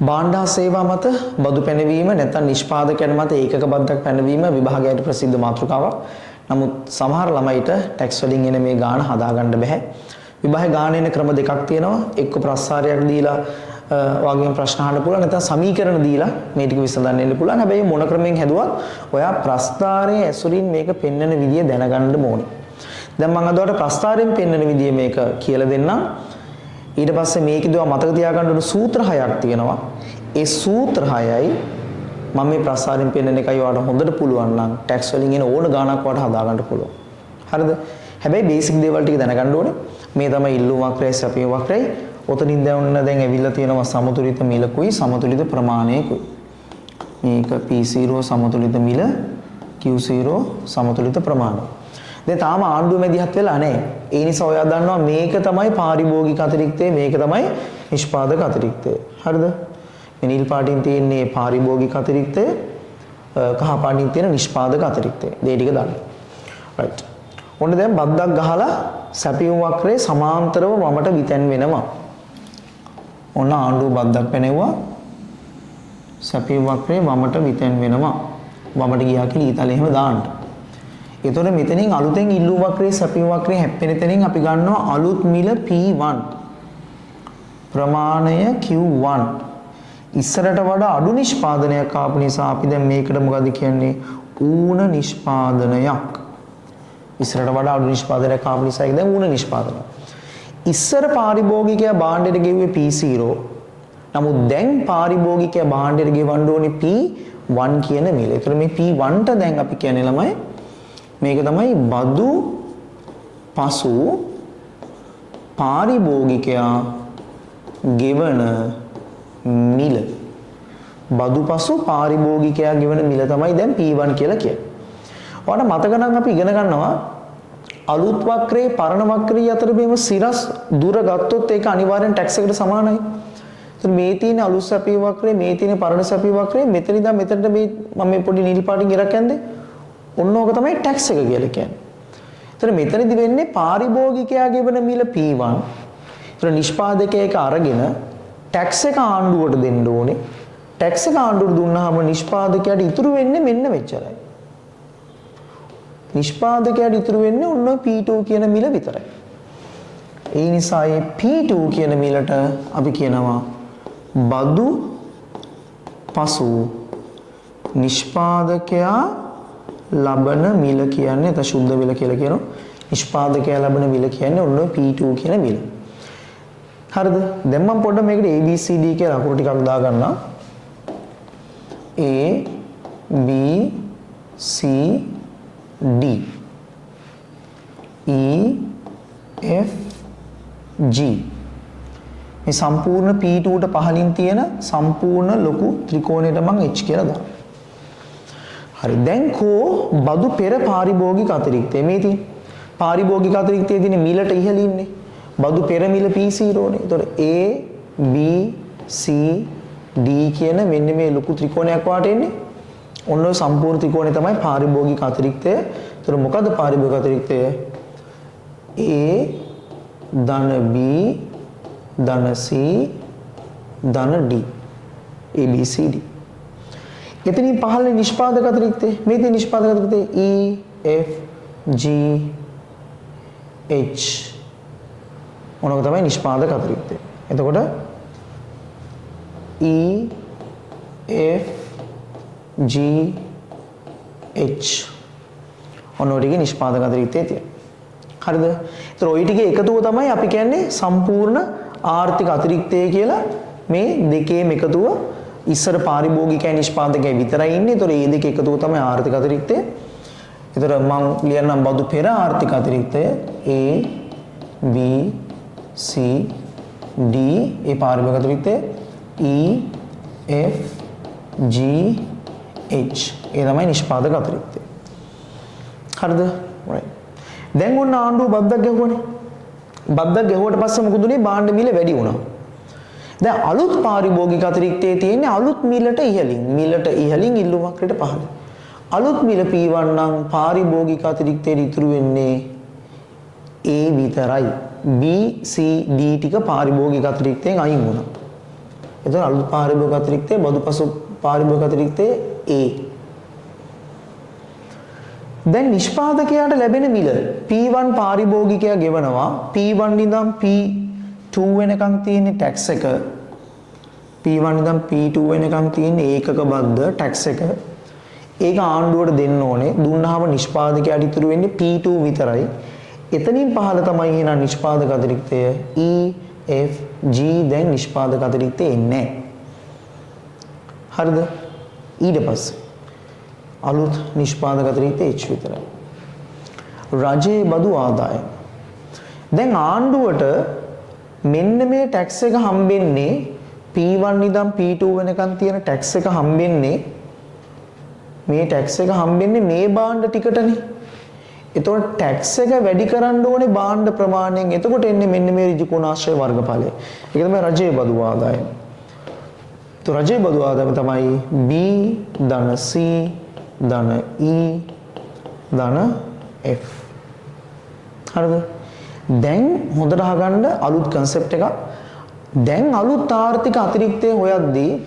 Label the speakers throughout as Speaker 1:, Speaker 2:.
Speaker 1: භාණ්ඩ හා සේවා මත බදු පැනවීම නැත්නම් නිෂ්පාදකයන් මත ඒකක බද්දක් පැනවීම විභාගයට ප්‍රසිද්ධ මාතෘකාවක්. නමුත් සමහර ළමයිට ටැක්ස් වලින් එන මේ ගාණ හදාගන්න බෑ. විභාග ගාණ එන ක්‍රම දෙකක් තියෙනවා. එක්ක ප්‍රස්තාරයක් දීලා වගේම ප්‍රශ්න අහන්න පුළුවන්, නැත්නම් සමීකරණ දීලා මේ ටික විසඳන්න ඉන්න පුළුවන්. හැබැයි මොන ක්‍රමයෙන් හැදුවත් ඔයා ප්‍රස්තාරයේ ඇසුරින් මේක පෙන්වන විදිය දැනගන්න ඕනේ. දැන් මම අද ඔයාලට ප්‍රස්තාරයෙන් පෙන්වන විදිය මේක කියලා දෙන්නම්. ඊට පස්සේ මේකේදී මතක තියාගන්න ඕන සූත්‍ර හයක් තියෙනවා. ඒ සූත්‍ර හයයි මම මේ ප්‍රස්තාරයෙන් පෙන්වන එකයි ඔයාලට හොඳට පුළුවන් නම් ටැක්ස් වලින් එන ඕන ගාණක් ඔයාලට හදාගන්න පුළුවන්. හරිද? හැබැයි බේසික් දේවල් ටික දැනගන්න ඕනේ. මේ තමයි ඉල්ලුම් වක්‍රය, සැපයීම් වක්‍රය. ඔතනින් දැන් ඇවිල්ලා තියෙනවා සමතුලිත මිලකුයි සමතුලිත ප්‍රමාණයකුයි. මේක P0 සමතුලිත මිල, Q0 සමතුලිත ප්‍රමාණය. දැන් තාම ආණ්ඩුව මැදිහත් වෙලා නැහැ. ඒ නිසා ඔයා දන්නවා මේක තමයි පාරිභෝගික අතිරික්තය, මේක තමයි නිෂ්පාදක අතිරික්තය. හරිද? මේ නිල් පාටින් තියෙන්නේ පාරිභෝගික අතිරික්තය, කහ පාටින් තියෙන නිෂ්පාදක අතිරික්තය. මේ ටික දාන්න. right. ඔන්න දැන් බද්දක් ගහලා සැපයුම් වක්‍රයේ සමාන්තරව වමට විතැන් වෙනවා. ඔන්න ආණ්ඩුව බද්දක් පැනෙවුවා. සැපයුම් වක්‍රයේ වමට විතැන් වෙනවා. වමට ගියා කියලා ඊතල එහෙම දාන්න. එතකොට මෙතනින් අලුතෙන් ඉල්ලුම් වක්‍රයේ සැපයුම් වක්‍රයේ හැප්පෙන තැනින් අපි ගන්නවා අලුත් මිල P1 ප්‍රමාණය Q1. ඉස්සරට වඩා අඩු නිෂ්පාදනයක් ආපු නිසා අපි දැන් මේකට මොකද කියන්නේ? ඌන නිෂ්පාදනයක්. ඉස්සරට වඩා අඩු නිෂ්පාදනයක් ආපු නිසා ඒක දැන් ඌන නිෂ්පාදනය. ඉස්සර පාරිභෝගිකයා භාණ්ඩයට ගෙවුවේ P0. නමුත් දැන් පාරිභෝගිකයා භාණ්ඩයට ගෙවන්න ඕනේ P1 කියන මිල. ඒතර මේ P1ට දැන් අපි කියන්නේ ළමයි මේක තමයි බදු පසු පාරිභෝගිකයා ගෙවන මිල. බදු පසු පාරිභෝගිකයා ගෙවන මිල තමයි දැන් P1 කියලා කියන්නේ. ඔයාලට මතක නම් අපි ඉගෙන ගන්නවා අලුත් වක්‍රයේ පරණ වක්‍රයේ අතර මේව සිරස් දුර ගත්තොත් ඒක අනිවාර්යෙන් ටැක්ස් එකට සමානයි. එතන මේ තියෙන අලුත් සැපී වක්‍රයේ මේ තියෙන පරණ සැපී වක්‍රයේ මෙතන ඉඳන් මෙතනට මේ මම මේ පොඩි නිල් පාටින් ඉරක් යන්නේ. ඔන්න ඕක තමයි ටැක්ස් එක කියලා කියන්නේ. එතන මෙතනදි වෙන්නේ පාරිභෝගිකයා ගෙවන මිල P1. එතන නිෂ්පාදකයා එක අරගෙන ටැක්ස් එක ආණ්ඩුවට දෙන්න ඕනේ. ටැක්ස් එක ආණ්ඩුවට දුන්නාම නිෂ්පාදකයාට ඉතුරු වෙන්නේ මෙන්න මෙච්චරයි. නිෂ්පාදකයාට ඉතුරු වෙන්නේ ඔන්න P2 කියන මිල විතරයි. ඒ නිසා මේ P2 කියන මිලට අපි කියනවා බදු පසු නිෂ්පාදකයා ලබන මිල කියන්නේ ත සුද්ධ මිල කියලා කියනවා. නිෂ්පාදකයා ලබන මිල කියන්නේ ඔන්න P2 කියන මිල. හරිද? දැන් මම පොඩ්ඩක් මේකට ABCD කියලා අකුරු ටිකක් දාගන්නම්. A B C D E F G මේ සම්පූර්ණ P2ට පහලින් තියෙන සම්පූර්ණ ලොකු ත්‍රිකෝණයට මම H කියලා දානවා. හරි. දැන් කෝ බදු පෙර පාරිභෝගික අතිරික්තය මේ තියෙන. පාරිභෝගික අතිරික්තයේ තියෙන මිලට ඉහළ ඉන්නේ. බදු පෙර මිල P0 නේ. ඒතකොට A B C D කියන මෙන්න මේ ලොකු ත්‍රිකෝණයක් වාට එන්නේ. ඔන්න ඔය සම්පූර්ණ ත්‍රිකෝණය තමයි පාරිභෝගික අතිරික්තය. ඒතර මොකද්ද පාරිභෝගික අතිරික්තය? A ධන B ධන C ධන D A B C D. එතනින් පහළ නිෂ්පාදක අතිරික්තය. මේ තියෙන නිෂ්පාදක අතිරික්තය E F G H. මොනවාද තමයි නිෂ්පාදක අතිරික්තය. එතකොට E F G H ඔන්න ඔය ටිකේ නිෂ්පාදක අතිරික්තය තියෙනවා. හරිද? ඒතර ඔය ටිකේ එකතුව තමයි අපි කියන්නේ සම්පූර්ණ ආර්ථික අතිරික්තය කියලා. මේ දෙකේම එකතුව ඉස්සර පාරිභෝගිකයි නිෂ්පාදකයි විතරයි ඉන්නේ. ඒතර මේ දෙක එකතුව තමයි ආර්ථික අතිරික්තය. ඒතර මම ලියන්නම් බදු පෙර ආර්ථික අතිරික්තය A B C D ඒ පාරිභෝගික අතිරික්තය E F G H ඒ තමයි නිෂ්පාදක අතිරික්තය. හරිද? right. දැන් ඔන්න ආණ්ඩුව බද්දක් ගැහුවනේ. බද්දක් ගැහුවට පස්සේ මොකද උනේ? භාණ්ඩ මිල වැඩි වුණා. දැන් අලුත් පාරිභෝගික අතිරික්තයේ තියෙන්නේ අලුත් මිලට ඉහළින්. මිලට ඉහළින් ඉල්ලුම් වක්‍රයට පහළ. අලුත් මිල P1 නම් පාරිභෝගික අතිරික්තයට ඉතුරු වෙන්නේ A විතරයි. B C D ටික පාරිභෝගික අතිරික්තයෙන් අයින් වුණා. එතකොට අලුත් පාරිභෝගික අතිරික්තය බදුපසු පාරිභෝගික අතිරික්තය A. දැන් නිෂ්පාදකයාට ලැබෙන මිල P1 පාරිභෝගිකයා ගෙවනවා P1 ඉඳන් P2 වෙනකන් තියෙන ටැක්ස් එක P1 ඉඳන් P2 වෙනකන් තියෙන ඒකක බද්ධ ටැක්ස් එක ඒක ආණ්ඩුවට දෙන්න ඕනේ දුන්නාම නිෂ්පාදකයාට ඉතුරු වෙන්නේ P2 විතරයි එතනින් පහළ තමයි එහෙනම් නිෂ්පාදක අතිරික්තය E F G දැන් නිෂ්පාදක අතිරික්තය එන්නේ හරිද ඊට පස්සේ අලුත් නිෂ්පාදක අතිරික්තය H විතරයි රජයේ බදු ආදායම දැන් ආණ්ඩුවට මෙන්න මේ ටැක්ස් එක හම්බෙන්නේ P1 ඉඳන් P2 වෙනකන් තියෙන ටැක්ස් එක හම්බෙන්නේ මේ ටැක්ස් එක හම්බෙන්නේ මේ භාණ්ඩ ටිකටනේ එතකොට ටැක්ස් එක වැඩි කරන්න ඕනේ භාණ්ඩ ප්‍රමාණයෙන් එතකොට එන්නේ මෙන්න මේ ඍජු කෝණාශ්‍රය වර්ගඵලය ඒක තමයි රජයේ බදු ආදායම તો රජයේ බදු ආදායම තමයි B ධන C ධන E ධන F හරිද දැන් හොඳට අහගන්න අලුත් concept එකක් දැන් අලුත් ආර්ථික අතිරික්තය හොයද්දී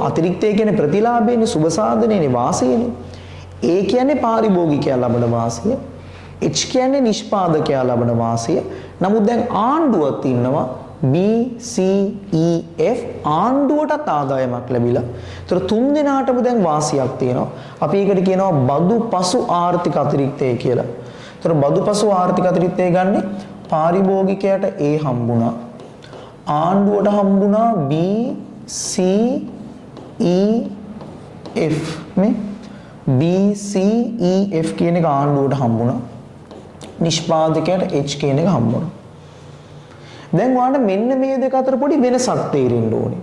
Speaker 1: අතිරික්තය කියන්නේ ප්‍රතිලාභයනේ සුබ සාධනයනේ වාසියනේ A කියන්නේ පාරිභෝගිකයා ලබන වාසිය H කියන්නේ නිෂ්පාදකයා ලබන වාසිය නමුත් දැන් ආණ්ඩුවක් ඉන්නවා B C E F ආණ්ඩුවටත් ආදායමක් ලැබිලා. ඒතර තුන් දෙනාටම දැන් වාසියක් තියෙනවා. අපි ඒකට කියනවා බදු පසු ආර්ථික අතිරික්තය කියලා. ඒතර බදු පසු ආර්ථික අතිරික්තය ගන්න පාරිභෝගිකයට A හම්බුණා. ආණ්ඩුවට හම්බුණා B C E F මේ B C E F කියන එක ආණ්ඩුවට හම්බුණා. නිෂ්පාදකයට H කියන එක හම්බුණා. දැන් ඔයාලට මෙන්න මේ දෙක අතර පොඩි වෙනසක් තේරෙන්න ඕනේ.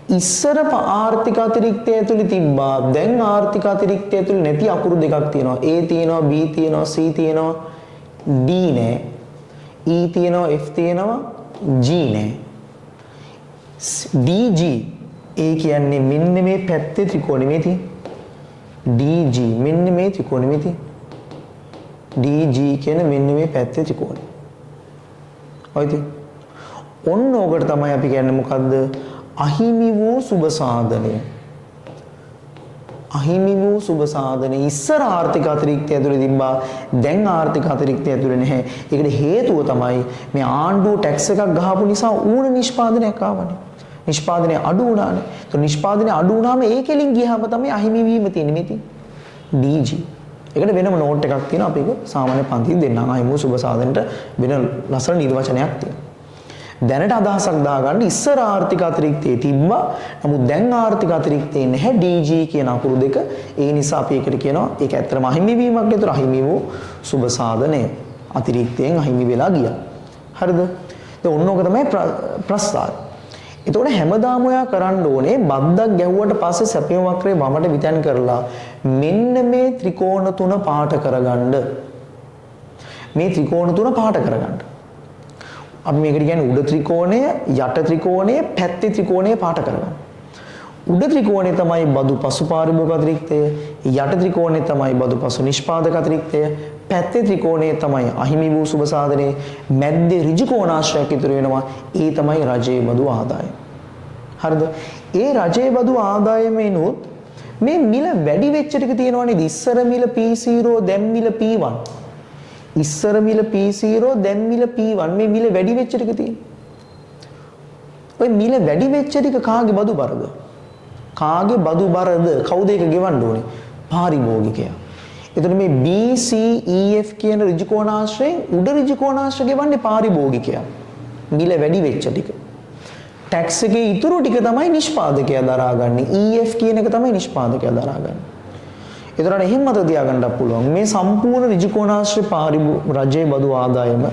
Speaker 1: ඉස්සර ආර්ථික අතිරික්තය ඇතුළේ තිබ්බා. දැන් ආර්ථික අතිරික්තය ඇතුළේ නැති අකුරු දෙකක් තියෙනවා. A තියෙනවා, B තියෙනවා, C තියෙනවා, D නෑ. E තියෙනවා, F තියෙනවා, G නෑ. DG ඒ කියන්නේ මෙන්න මේ පැත්තේ ත්‍රිකෝණෙ මේ තියෙන. DG මෙන්න මේ ත්‍රිකෝණෙ මේ තියෙන. DG කියන මෙන්න මේ පැත්තේ ත්‍රිකෝණය. හරිද? ඔන්න ඕකට තමයි අපි කියන්නේ මොකද්ද? අහිමි වූ සුබ සාධනය. අහිමි වූ සුබ සාධනය ඉස්සර ආර්ථික අතිරික්තය ඇතුලේ තිබ්බා. දැන් ආර්ථික අතිරික්තය ඇතුලේ නැහැ. ඒකට හේතුව තමයි මේ ආණ්ඩුව ටැක්ස් එකක් ගහපු නිසා ඌණ නිෂ්පාදනයක් ආවනේ. නිෂ්පාදනය අඩු වුණානේ. તો නිෂ්පාදනය අඩු වුණාම ඒකෙලින් ගියාම තමයි අහිමි වීම තියෙන්නේ මේ තියෙන්නේ. DG ඒකට වෙනම නෝට් එකක් තියෙනවා අපි ඒක සාමාන්‍ය පන්තියෙන් දෙන්නම් අහිමි සුබ සාධනට වෙන ලස්සන නිර්වචනයක් තියෙනවා දැනට අදහසක් දාගන්න ඉස්සර ආර්ථික අතිරික්තයේ තිබ්බා නමුත් දැන් ආර්ථික අතිරික්තයේ නැහැ DG කියන අකුරු දෙක ඒ නිසා අපි ඒකට කියනවා ඒක ඇත්තටම අහිමි වීමක් නේද අහිමි වූ සුබ සාධනය අතිරික්තයෙන් අහිමි වෙලා ගියා හරිද දැන් ඔන්න ඕක තමයි ප්‍රස්තාව එතකොට හැමදාම ඔයා කරන්න ඕනේ බද්දක් ගැහුවට පස්සේ සැපියම වක්‍රේ වමට විතන් කරලා මෙන්න මේ ත්‍රිකෝණ තුන පාට කරගන්න මේ ත්‍රිකෝණ තුන පාට කරගන්න අපි මේකට කියන්නේ උඩ ත්‍රිකෝණය යට ත්‍රිකෝණය පැත්තේ ත්‍රිකෝණය පාට කරගන්න උඩ ත්‍රිකෝණය තමයි බදු පසු පාරිභෝගික අතිරික්තය යට ත්‍රිකෝණය තමයි බදු පසු නිෂ්පාදක අතිරික්තය පැත්තේ ත්‍රිකෝණය තමයි අහිමි වූ සුබ සාධනයේ මැද්දේ ඍජු කෝණාශ්‍රයක් ඉතුරු වෙනවා ඒ තමයි රජයේ බදු ආදායම හරිද ඒ රජයේ බදු ආදායමෙනුත් මේ මිල වැඩි වෙච්ච ටික තියෙනවා නේද ඉස්සර මිල P0 දැන් මිල P1 ඉස්සර මිල P0 දැන් මිල P1 මේ මිල වැඩි වෙච්ච ටික තියෙනවා ඔය මිල වැඩි වෙච්ච ටික කාගේ බදු බරද කාගේ බදු බරද කවුද ඒක ගෙවන්න ඕනේ පාරිභෝගිකයා එතකොට මේ B C E F කියන ඍජු කෝණාශ්‍රයෙන් උඩ ඍජු කෝණාශ්‍රය ගෙවන්නේ පාරිභෝගිකයා මිල වැඩි වෙච්ච ටික ටැක්ස් එකේ ඉතුරු ටික තමයි නිෂ්පාදකයා දරාගන්නේ EF කියන එක තමයි නිෂ්පාදකයා දරාගන්නේ එතකොට එහෙම මත තියාගන්නත් පුළුවන් මේ සම්පූර්ණ ඍජු කෝණාශ්‍රය රජයේ බදු ආදායම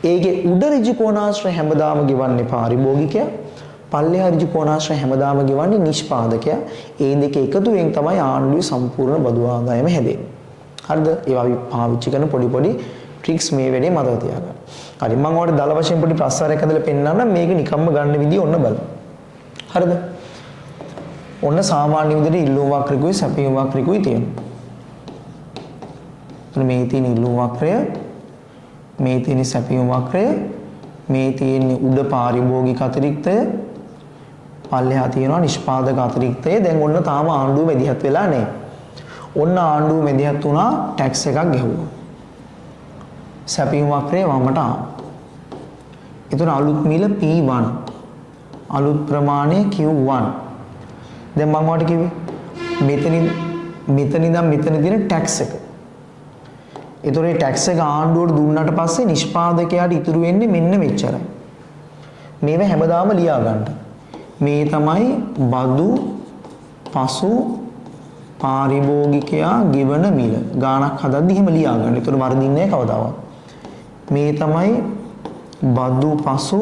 Speaker 1: ඒකේ උඩ ඍජු කෝණාශ්‍රය හැමදාම ගෙවන්නේ පාරිභෝගිකයා පල්ලෙහා ඍජු කෝණාශ්‍රය හැමදාම ගෙවන්නේ නිෂ්පාදකයා ඒ දෙක එකතුවෙන් තමයි ආණ්ඩුවේ සම්පූර්ණ බදු ආදායම හැදෙන්නේ හරිද ඒවා අපි පාවිච්චි කරන පොඩි ට්‍රික්ස් මේ වෙලේ මතක තියාගන්න. හරි මම ඔයාලට දල වශයෙන් පොඩි ප්‍රස්තාරයක් හදලා පෙන්නන්නම් මේක නිකම්ම ගන්න විදිය ඔන්න බලන්න. හරිද? ඔන්න සාමාන්‍ය විදිහට ඉල්ලුම් වක්‍රකුයි සැපයුම් වක්‍රකුයි තියෙනවා. මේ තියෙන ඉල්ලුම් වක්‍රය මේ තියෙන සැපයුම් වක්‍රය මේ තියෙන උඩ පාරිභෝගික අතිරික්තය පල්ලෙහා තියෙනවා නිෂ්පාදක අතිරික්තය. දැන් ඔන්න තාම ආණ්ඩුව මැදිහත් වෙලා නැහැ. ඔන්න ආණ්ඩුව මැදිහත් වුණා ටැක්ස් එකක් ගෙවුවා. සැපයුම් වක්‍රය වමට ආවා. ඒතර අලුත් මිල P1 අලුත් ප්‍රමාණය Q1. දැන් මම ඔයාලට කිව්වේ මෙතන ඉඳන් මෙතන දින ටැක්ස් එක. ඒතර මේ ටැක්ස් එක ආණ්ඩුවට දුන්නාට පස්සේ නිෂ්පාදකයාට ඉතුරු වෙන්නේ මෙන්න මෙච්චරයි. මේව හැමදාම ලියා ගන්න. මේ තමයි බදු පසු පාරිභෝගිකයා ගෙවන මිල. ගාණක් හදද්දි එහෙම ලියා ගන්න. ඒතර වරදින්නේ නැහැ කවදාවත්. මේ තමයි බදු පසු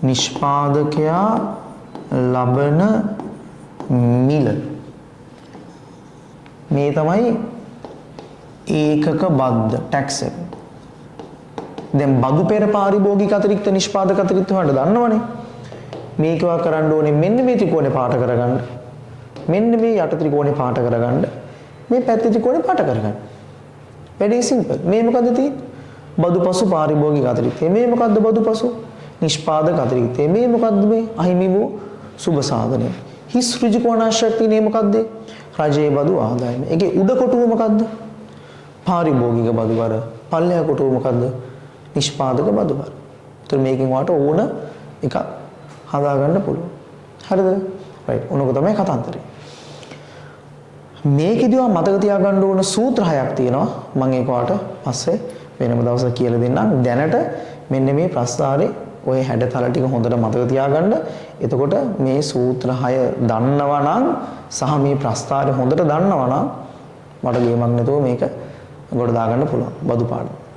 Speaker 1: නිෂ්පාදකයා ලබන මිල. මේ තමයි ඒකක බද්ද ටැක්ස් එක. දැන් බදු පෙර පාරිභෝගික අතිරික්ත නිෂ්පාදක අතිරික්ත වලට දන්නවනේ. මේකවා කරන්න ඕනේ මෙන්න මේ ත්‍රිකෝණේ පාට කරගන්න. මෙන්න මේ යට ත්‍රිකෝණේ පාට කරගන්න. මේ පැත්තේ ත්‍රිකෝණේ පාට කරගන්න. very simple. මේ මොකද්ද තියෙන්නේ? බදු පසු පාරිභෝගික අතිරික්තය. මේ මොකද්ද බදු පසු? නිෂ්පාදක අතිරික්තය. මේ මොකද්ද මේ අහිමි වූ සුබ සාධනය. හිස් ඍජු කෝණාශ්‍රයක්තිය මේ මොකද්ද? රජයේ බදු ආදායම. ඒකේ උඩ කොටුව මොකද්ද? පාරිභෝගික බදු වර. පල්ලෙහා කොටුව මොකද්ද? නිෂ්පාදක බදු වර. ඒතර මේකෙන් වාට ඕන එකක් හදාගන්න පුළුවන්. හරිද? right. උනක තමයි කතාන්තරය. මේකෙදිව මතක තියාගන්න ඕන සූත්‍ර හයක් තියෙනවා. මම ඒක වාට පස්සේ වෙනම දවසක කියලා දෙන්නම්. දැනට මෙන්න මේ ප්‍රස්තාරේ ඔය හැඩතල ටික හොඳට මතක තියාගන්න. එතකොට මේ සූත්‍ර 6 දන්නවා නම් සහ මේ ප්‍රස්තාරේ හොඳට දන්නවා නම් මට ගේමක් නැතුව මේක ගොඩ දාගන්න පුළුවන් බදු පාඩම.